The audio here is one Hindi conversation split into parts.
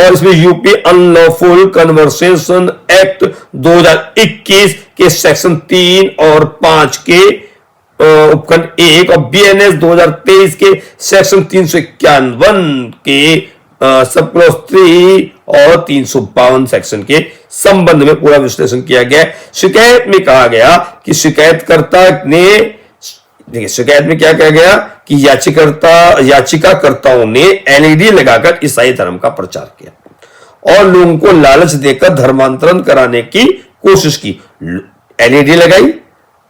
और इसमें यूपी अनलॉफुल कन्वर्सेशन एक्ट 2021 के सेक्शन 3 और 5 के उपखंड 1 और बीएनएस 2023 के सेक्शन 351 के सब क्लॉज 3 और 352 सेक्शन के संबंध में पूरा विश्लेषण किया गया। शिकायत में कहा गया कि शिकायतकर्ता ने, देखिए शिकायत में क्या कहा गया कि याचिकाकर्ताओं ने एलईडी लगाकर ईसाई धर्म का प्रचार किया और लोगों को लालच देकर धर्मांतरण कराने की कोशिश की। एलईडी लगाई,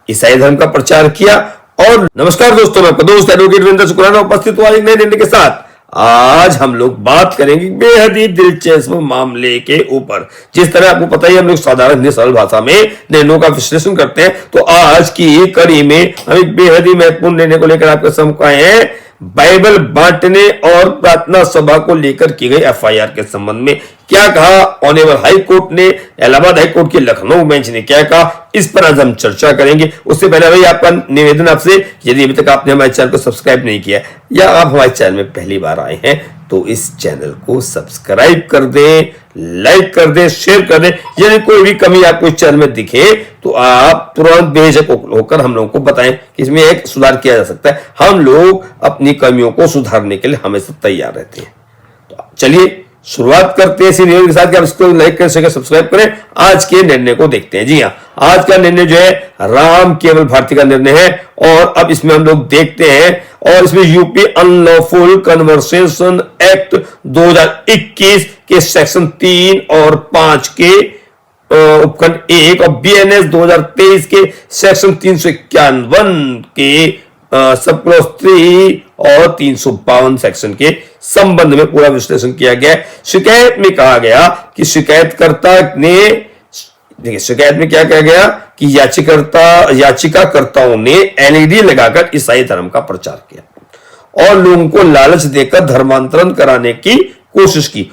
ईसाई धर्म का प्रचार किया। और नमस्कार दोस्तों, मैं आपका दोस्त एडवोकेट वीरेंद्र शुक्राना उपस्थित हुआ एक नए निर्णय के साथ। आज हम लोग बात करेंगे बेहद ही दिलचस्प मामले के ऊपर। जिस तरह आपको पता ही हम लोग साधारण सरल भाषा में निर्णयों का विश्लेषण करते हैं, तो आज की कड़ी में हम एक बेहद ही महत्वपूर्ण निर्णय को लेकर आपके सम्मुख आए हैं। बाइबल बांटने और प्रार्थना सभा को लेकर की गई एफआईआर के संबंध में क्या कहा ऑनरेबल हाई कोर्ट ने, इलाहाबाद हाई कोर्ट की लखनऊ बेंच ने क्या कहा, इस पर आज हम चर्चा करेंगे। उससे पहले भाई आपका निवेदन आपसे, यदि अभी तक आपने हमारे चैनल को सब्सक्राइब नहीं किया या आप हमारे चैनल में पहली बार आए हैं तो इस चैनल को सब्सक्राइब कर दें, लाइक कर दें, शेयर कर दें। यदि कोई भी कमी आपको इस चैनल में दिखे तो आप तुरंत बेझिझक होकर हम लोगों को बताएं कि इसमें एक सुधार किया जा सकता है। हम लोग अपनी कमियों को सुधारने के लिए हमेशा तैयार रहते हैं। तो चलिए शुरुआत करते हैं इसी निर्णय के साथ कि आप इसको लाइक कर सके, सब्सक्राइब करें। आज के निर्णय को देखते हैं। जी हाँ, आज का निर्णय जो है राम केवल भारती का निर्णय है और अब इसमें हम लोग देखते हैं। और इसमें यूपी अनलॉफुल कन्वर्सेशन एक्ट 2021 के सेक्शन 3 और 5 के उपखंड 1 और बीएनएस 2023 के सेक्शन 351 के सब क्लॉज 3 और 352 सेक्शन के संबंध में पूरा विश्लेषण किया गया। शिकायत में कहा गया कि शिकायतकर्ता ने, देखिए शिकायत में क्या कहा गया कि याचिकाकर्ताओं ने एलईडी लगाकर ईसाई धर्म का प्रचार किया और लोगों को लालच देकर धर्मांतरण कराने की कोशिश की।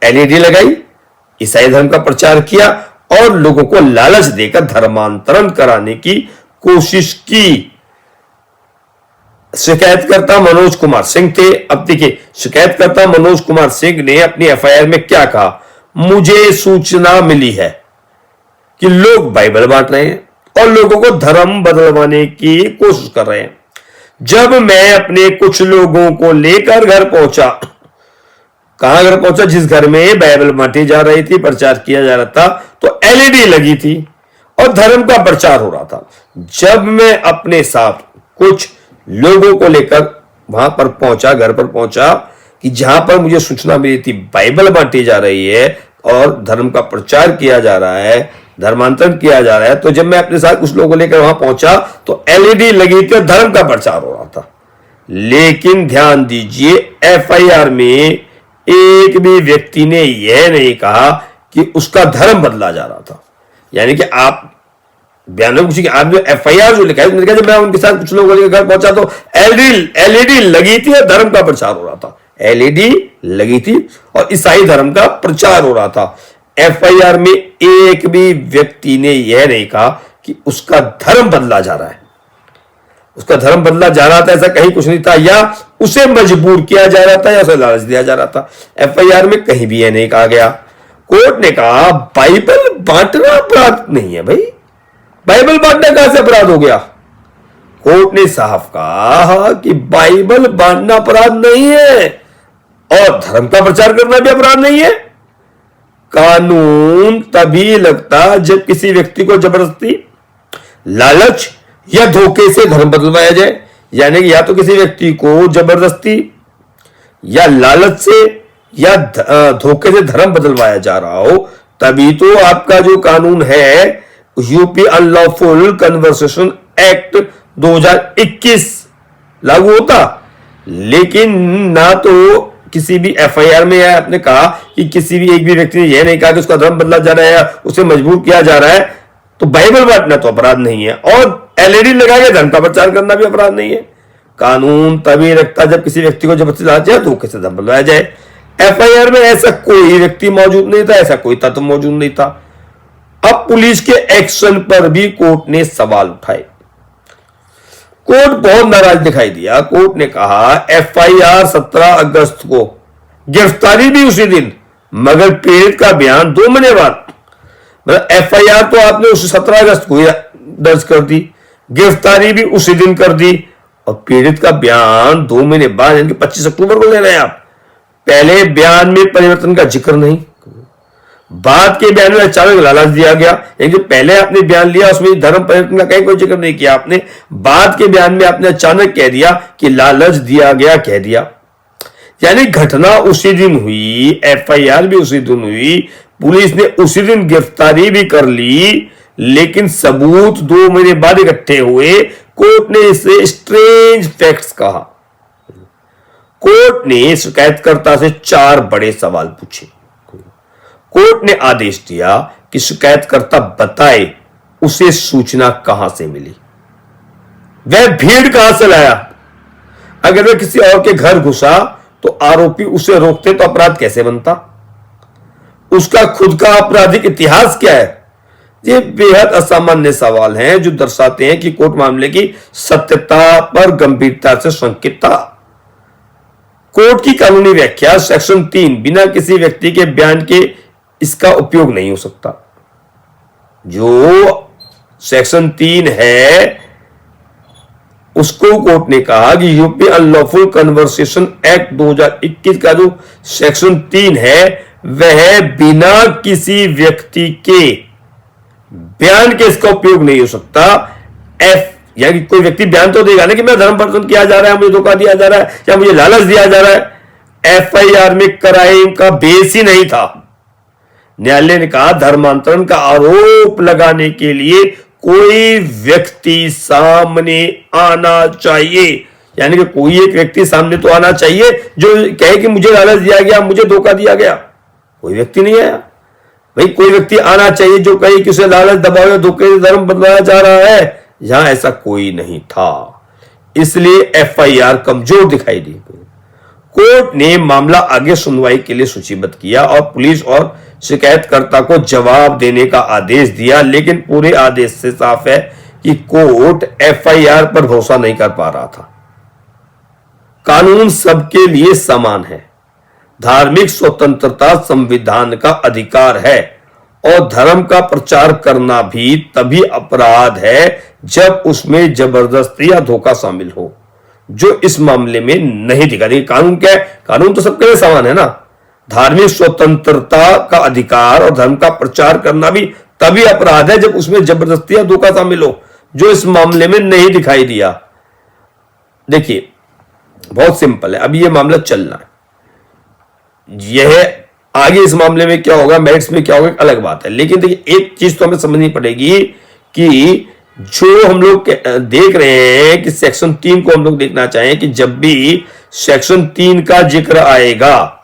एलईडी लगाई, ईसाई धर्म का प्रचार किया और लोगों को लालच देकर धर्मांतरण कराने की कोशिश की। शिकायतकर्ता मनोज कुमार सिंह थे। अब देखिए शिकायतकर्ता मनोज कुमार सिंह ने अपनी एफआईआर में क्या कहा, मुझे सूचना मिली है कि लोग बाइबल बांट रहे हैं और लोगों को धर्म बदलवाने की कोशिश कर रहे हैं। जब मैं अपने कुछ लोगों को लेकर घर पहुंचा, कहां घर पहुंचा, जिस घर में बाइबल बांटी जा रही थी, प्रचार किया जा रहा था, तो एलईडी लगी थी और धर्म का प्रचार हो रहा था। जब मैं अपने साथ कुछ लोगों को लेकर वहां पर पहुंचा, घर पर पहुंचा कि जहां पर मुझे सूचना मिली थी बाइबल बांटी जा रही है और धर्म का प्रचार किया जा रहा है, धर्मांतरण किया जा रहा है, तो जब मैं अपने साथ कुछ लोगों को लेकर वहां पहुंचा तो एलईडी लगी थी और धर्म का प्रचार हो रहा था। लेकिन ध्यान दीजिए, एफआईआर में एक भी व्यक्ति ने यह नहीं कहा कि उसका धर्म बदला जा रहा था। यानी कि आप बयान में पूछिए, आप जो एफआईआर जो लिखा है उसने कहा जब मैं उनके साथ कुछ लोगों के घर पहुंचा तो एलईडी लगी थी और धर्म का प्रचार हो रहा था। एलईडी लगी थी और ईसाई धर्म का प्रचार हो रहा था। एफआईआर में एक भी व्यक्ति ने यह नहीं कहा कि उसका धर्म बदला जा रहा है, उसका धर्म बदला जा रहा था, ऐसा कहीं कुछ नहीं था, या उसे मजबूर किया जा रहा था या उसे लालच दिया जा रहा था। एफआईआर में कहीं भी यह नहीं कहा गया। कोर्ट ने कहा बाइबल बांटना अपराध नहीं है। भाई बाइबल बांटना कहां से अपराध हो गया? कोर्ट ने साफ कहा कि बाइबल बांटना अपराध नहीं है और धर्म का प्रचार करना भी अपराध नहीं है। कानून तभी लगता जब किसी व्यक्ति को जबरदस्ती, लालच या धोखे से धर्म बदलवाया जाए। यानी कि या तो किसी व्यक्ति को जबरदस्ती या लालच से या धोखे से धर्म बदलवाया जा रहा हो, तभी तो आपका जो कानून है यूपी अनलॉफुल कन्वर्सेशन एक्ट 2021 लागू होता। लेकिन ना तो किसी भी एफआईआर में आपने कहा कि किसी भी एक भी व्यक्ति ने यह नहीं कहा कि उसका धर्म बदला जा रहा है या उसे मजबूर किया जा रहा है, तो बाइबल बांटना तो अपराध नहीं है और एलईडी लगा के धर्म का प्रचार करना भी अपराध नहीं है। कानून तभी रखता जब किसी व्यक्ति को जबरदस्ती लाया जाए, धोखे से धर्म बदलवाया जाए। एफआईआर में ऐसा कोई व्यक्ति मौजूद नहीं था, ऐसा कोई तत्व मौजूद नहीं था। अब पुलिस के एक्शन पर भी कोर्ट ने सवाल उठाए। कोर्ट बहुत नाराज दिखाई दिया। कोर्ट ने कहा एफआईआर 17 अगस्त को, गिरफ्तारी भी उसी दिन मगर पीड़ित का बयान 2 महीने बाद, मतलब एफआईआर तो आपने उस 17 अगस्त को दर्ज कर दी, गिरफ्तारी भी उसी दिन कर दी, और पीड़ित का बयान 2 महीने बाद यानी 25 अक्टूबर को ले रहे हैं आप। पहले बयान में परिवर्तन का जिक्र नहीं, बाद के बयान में अचानक लालच दिया गया। यानी पहले आपने बयान लिया उसमें धर्म परिवर्तन का कहीं कोई जिक्र नहीं किया आपने, बाद के बयान में आपने अचानक कह दिया कि लालच दिया गया, कह दिया। यानी घटना उसी दिन हुई, एफआईआर भी उसी दिन हुई, पुलिस ने उसी दिन गिरफ्तारी भी कर ली, लेकिन सबूत 2 महीने बाद इकट्ठे हुए। कोर्ट ने इसे स्ट्रेंज फैक्ट्स कहा। कोर्ट ने शिकायतकर्ता से 4 बड़े सवाल पूछे। कोर्ट ने आदेश दिया कि शिकायतकर्ता बताए उसे सूचना कहां से मिली, वह भीड़ कहां से लाया, अगर वह किसी और के घर घुसा तो आरोपी उसे रोकते तो अपराध कैसे बनता, उसका खुद का आपराधिक इतिहास क्या है। ये बेहद असामान्य सवाल हैं जो दर्शाते हैं कि कोर्ट मामले की सत्यता पर गंभीरता से शंकित था। कोर्ट की कानूनी व्याख्या सेक्शन 3 बिना किसी व्यक्ति के बयान के इसका उपयोग नहीं हो सकता। जो सेक्शन 3 है उसको कोर्ट ने कहा कि यूपी अनलॉफुल कन्वर्सेशन एक्ट 2021 का जो सेक्शन 3 है वह बिना किसी व्यक्ति के बयान के इसका उपयोग नहीं हो सकता। यानी कोई व्यक्ति बयान तो देगा ना कि मैं धर्म परिवर्तन किया जा रहा है, मुझे धोखा दिया जा रहा है या मुझे लालच दिया जा रहा है। एफआईआर में क्राइम का बेस ही नहीं था। न्यायालय ने कहा धर्मांतरण का आरोप लगाने के लिए कोई व्यक्ति सामने आना चाहिए, यानी कि कोई एक व्यक्ति सामने तो आना चाहिए जो कहे कि मुझे लालच दिया गया, मुझे धोखा दिया गया। कोई व्यक्ति नहीं आया। भाई कोई व्यक्ति आना चाहिए जो कहे कि उसे लालच, दबाव या धोखे से धर्म बदलाया जा रहा है। यहां ऐसा कोई नहीं था, इसलिए एफआईआर कमजोर दिखाई दी। कोर्ट ने मामला आगे सुनवाई के लिए सूचीबद्ध किया और पुलिस और शिकायतकर्ता को जवाब देने का आदेश दिया, लेकिन पूरे आदेश से साफ है कि कोर्ट एफआईआर पर भरोसा नहीं कर पा रहा था। कानून सबके लिए समान है, धार्मिक स्वतंत्रता संविधान का अधिकार है और धर्म का प्रचार करना भी तभी अपराध है जब उसमें जबरदस्ती या धोखा शामिल हो, जो इस मामले में नहीं दिखा। देखिए कानून क्या है, कानून तो सबके लिए समान है ना। धार्मिक स्वतंत्रता का अधिकार और धर्म का प्रचार करना भी तभी अपराध है जब उसमें जबरदस्ती या धोखा शामिल हो, जो इस मामले में नहीं दिखाई दिया। देखिए बहुत सिंपल है, अभी यह मामला चलना है, यह आगे इस मामले में क्या होगा, मेरिट्स में क्या होगा, एक अलग बात है। लेकिन देखिए एक चीज तो हमें समझनी पड़ेगी कि जो हम लोग देख रहे हैं कि सेक्शन 3 को हम लोग देखना चाहें कि जब भी सेक्शन 3 का जिक्र आएगा,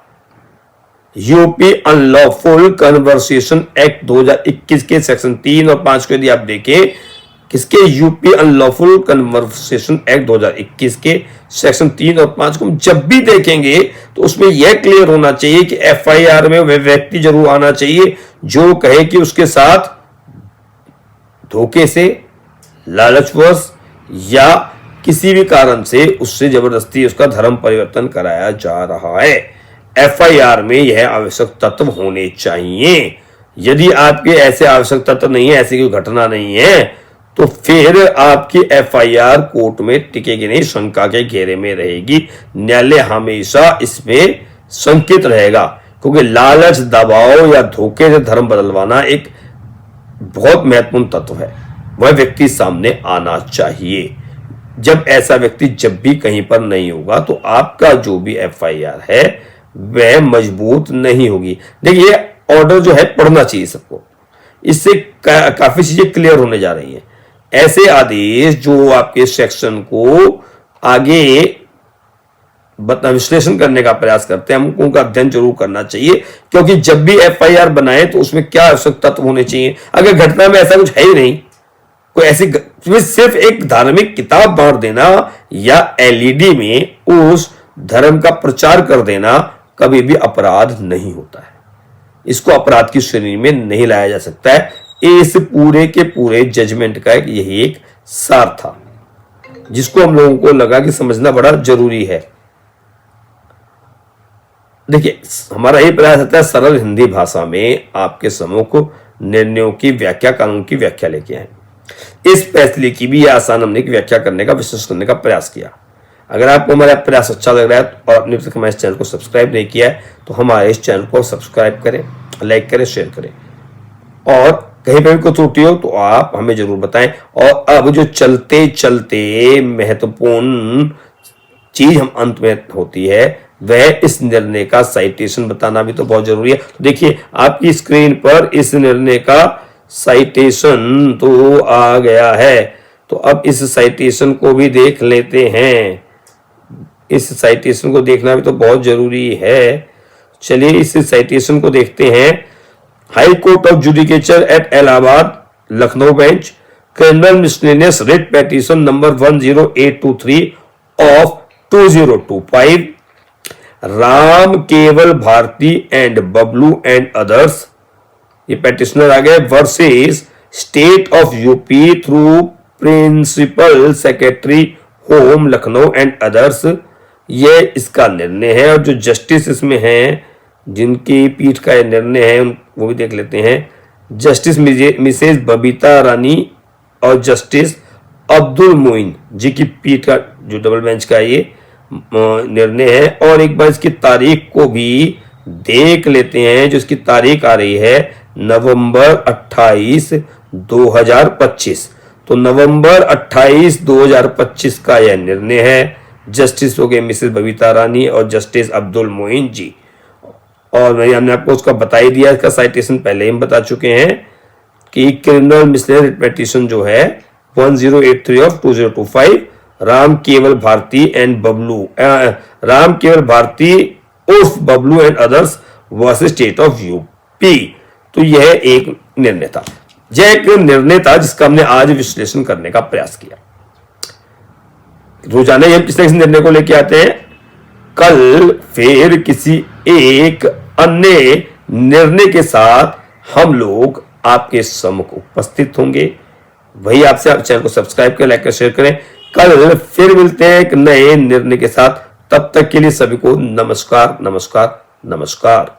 यूपी अनलॉफुल कन्वर्सेशन एक्ट 2021 के सेक्शन 3 और 5 को यदि आप देखें, किसके, यूपी अनलॉफुल कन्वर्सेशन एक्ट 2021 के सेक्शन 3 और 5 को हम जब भी देखेंगे तो उसमें यह क्लियर होना चाहिए कि एफआईआर में वह व्यक्ति जरूर आना चाहिए जो कहे कि उसके साथ धोखे से, लालचवश या किसी भी कारण से उससे जबरदस्ती उसका धर्म परिवर्तन कराया जा रहा है। एफआईआर में यह आवश्यक तत्व होने चाहिए। यदि आपके ऐसे आवश्यक तत्व नहीं है, ऐसी कोई घटना नहीं है, तो फिर आपकी एफआईआर कोर्ट में टिकेगी नहीं, शंका के घेरे में रहेगी। न्यायालय हमेशा इसमें शंकित रहेगा, क्योंकि लालच, दबाव या धोखे से धर्म बदलवाना एक बहुत महत्वपूर्ण तत्व है। वह व्यक्ति सामने आना चाहिए। जब ऐसा व्यक्ति जब भी कहीं पर नहीं होगा तो आपका जो भी एफआईआर है वह मजबूत नहीं होगी। देखिए ऑर्डर जो है पढ़ना चाहिए सबको, इससे काफी चीजें क्लियर होने जा रही हैं। ऐसे आदेश जो आपके सेक्शन को आगे विश्लेषण करने का प्रयास करते हैं, हमको उनका अध्ययन जरूर करना चाहिए, क्योंकि जब भी एफआईआर बनाए तो उसमें क्या आवश्यक तत्व होने चाहिए। अगर घटना में ऐसा कुछ है ही नहीं, कोई ऐसी सिर्फ एक धार्मिक किताब बांट देना या एलईडी में उस धर्म का प्रचार कर देना कभी भी अपराध नहीं होता है। इसको अपराध की श्रेणी में नहीं लाया जा सकता है। इस पूरे के पूरे जजमेंट का यही एक सार था जिसको हम लोगों को लगा कि समझना बड़ा जरूरी है। देखिए, हमारा यही प्रयास रहता है सरल हिंदी भाषा में आपके सम्मुख निर्णयों की व्याख्या, कानून की व्याख्या लेके आए। इस फैसले की भी आसान हमने व्याख्या करने का, विश्लेषण करने का प्रयास किया। अगर आपको हमारा प्रयास अच्छा लग रहा है और अपने तक हमारे इस चैनल को सब्सक्राइब नहीं किया है तो हमारे इस चैनल को सब्सक्राइब करें, लाइक करें, शेयर करें, और कहीं पर भी कोई त्रुटि हो तो आप हमें जरूर बताएं। और अब जो चलते चलते महत्वपूर्ण चीज हम अंत में होती है, वह इस निर्णय का साइटेशन बताना भी तो बहुत जरूरी है। तो देखिए, आपकी स्क्रीन पर इस निर्णय का साइटेशन तो आ गया है, तो अब इस साइटेशन को भी देख लेते हैं। इस साइटेशन को देखना भी तो बहुत जरूरी है। चलिए इस साइटेशन को देखते हैं। High court of judicature at Allahabad Lucknow bench, criminal miscellaneous writ petition number 10823 of 2025, Ram Kewal Bharti and Bablu and others, ये पेटिशनर आ गए, versus state of UP through principal secretary home Lucknow and others, ये इसका निर्णय है। और जो जस्टिस इसमें हैं, जिनकी पीठ का यह निर्णय है, वो भी देख लेते हैं। जस्टिस मिसेस बबीता रानी और जस्टिस अब्दुल मोइन जी की पीठ का जो डबल बेंच का ये निर्णय है। और एक बार इसकी तारीख को भी देख लेते हैं। जो इसकी तारीख आ रही है नवंबर 28, 2025, तो नवंबर 28, 2025 का यह निर्णय है। जस्टिस हो गए मिसेस बबीता रानी और जस्टिस अब्दुल मोइन जी। और हमने आपको उसका बता ही दिया, इसका साइटेशन पहले ही हम बता चुके हैं कि क्रिमिनल मिसलेनियस पेटिशन जो है 1083 ऑफ 2025, राम केवल भारती एंड बबलू, राम केवल भारती उर्फ Bablu and others versus state of UP. तो यह एक निर्णय था, यह एक निर्णय था जिसका हमने आज विश्लेषण करने का प्रयास किया। रोजाना हम किसी निर्णय को लेके आते हैं। कल फिर किसी एक अन्य निर्णय के साथ हम लोग आपके सम्मुख उपस्थित होंगे। वही आपसे, आप चैनल को सब्सक्राइब करें, लाइक करें, शेयर करें। कल फिर मिलते हैं एक नए निर्णय के साथ। तब तक के लिए सभी को नमस्कार, नमस्कार, नमस्कार।